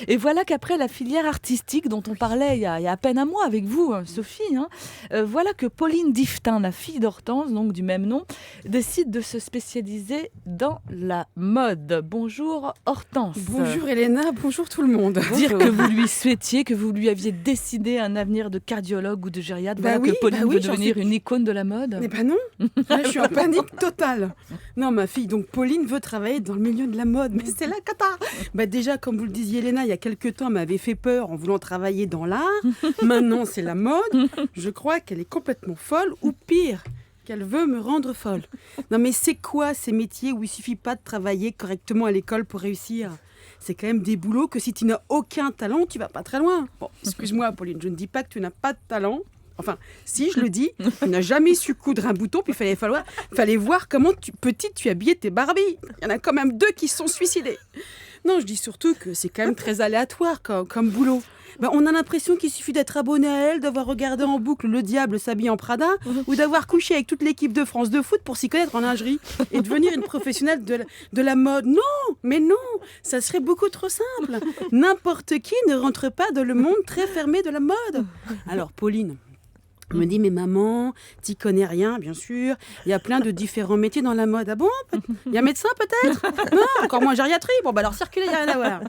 Et voilà qu'après la filière artistique dont on parlait il y a à peine un mois avec vous, Sophie, voilà que Pauline Diftin, la fille d'Hortense, donc du même nom, décide de se spécialiser dans la mode. Bonjour Hortense. Bonjour Elena, bonjour tout le monde. Dire que vous lui souhaitiez, que vous lui aviez décidé un avenir de cardiologue ou de gériatre, voilà que Pauline veut devenir une icône de la mode. Mais non, là, je suis en panique totale. Non, ma fille, donc Pauline veut travailler dans le milieu de la mode, mais c'est la cata. Déjà, comme vous le disiez Elena, il y a quelques temps, elle m'avait fait peur en voulant travailler dans l'art. Maintenant, c'est la mode. Je crois qu'elle est complètement folle, ou pire, qu'elle veut me rendre folle. Non, mais c'est quoi ces métiers où il suffit pas de travailler correctement à l'école pour réussir ? C'est quand même des boulots que si tu n'as aucun talent, tu vas pas très loin. Bon, excuse-moi Pauline, je ne dis pas que tu n'as pas de talent. Enfin, si je le dis, tu n'as jamais su coudre un bouton, puis il fallait voir comment petite tu habillais tes Barbies. Il y en a quand même 2 qui se sont suicidés. Non, je dis surtout que c'est quand même très aléatoire comme boulot. On a l'impression qu'il suffit d'être abonné à elle, d'avoir regardé en boucle Le Diable s'habille en Prada, ou d'avoir couché avec toute l'équipe de France de foot pour s'y connaître en lingerie et devenir une professionnelle de la mode. Non, mais non, ça serait beaucoup trop simple. N'importe qui ne rentre pas dans le monde très fermé de la mode. Alors Pauline me dit, mais maman, t'y connais rien, bien sûr. Il y a plein de différents métiers dans la mode. Ah bon ? Il y a médecin peut-être ? Non, encore moins gériatrie. Bon, alors circuler, il n'y a rien à voir.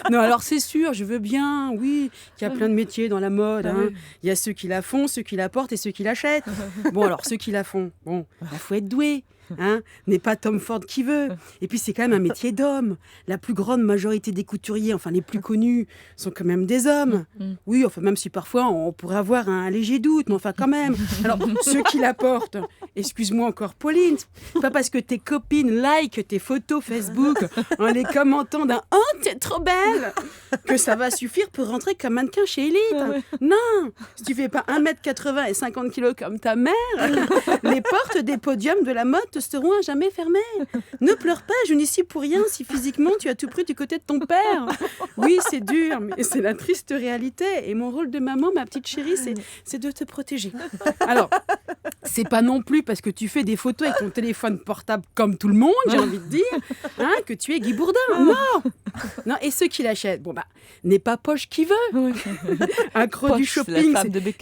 Non, alors c'est sûr, je veux bien, oui, qu'il y a plein de métiers dans la mode. Il y a ceux qui la font, ceux qui la portent et ceux qui l'achètent. Bon, alors ceux qui la font, il faut être doué. N'est pas Tom Ford qui veut. Et puis c'est quand même un métier d'homme. La plus grande majorité des couturiers, enfin les plus connus, sont quand même des hommes. Oui, enfin même si parfois on pourrait avoir un léger doute, mais enfin quand même. Alors ceux qui la portent, excuse-moi encore Pauline, pas parce que tes copines like tes photos Facebook en les commentant d'un « Oh, t'es trop belle !» que ça va suffire pour rentrer comme mannequin chez Elite. Non, si tu fais pas 1m80 et 50 kg comme ta mère, les portes des podiums de la mode seront à jamais fermées. Ne pleure pas, je n'y suis pour rien si physiquement tu as tout pris du côté de ton père. Oui, c'est dur, mais c'est la triste réalité. Et mon rôle de maman, ma petite chérie, c'est de te protéger. Alors, c'est pas non plus parce que tu fais des photos avec ton téléphone portable comme tout le monde, j'ai envie de dire, que tu es Guy Bourdin. Non, et ceux qui l'achètent, n'est pas poche qui veut. Accro du shopping,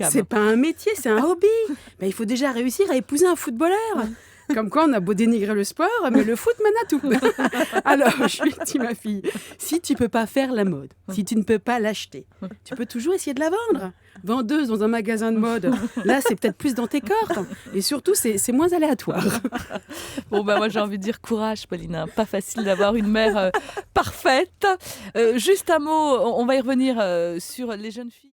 c'est pas un métier, c'est un hobby. Il faut déjà réussir à épouser un footballeur. Comme quoi, on a beau dénigrer le sport, mais le foot mène à tout. Alors, je lui dis, ma fille, si tu peux pas faire la mode, si tu ne peux pas l'acheter, tu peux toujours essayer de la vendre. Vendeuse dans un magasin de mode, là, c'est peut-être plus dans tes cordes. Et surtout, c'est moins aléatoire. Moi, j'ai envie de dire courage, Pauline. Pas facile d'avoir une mère parfaite. Juste un mot, on va y revenir sur les jeunes filles.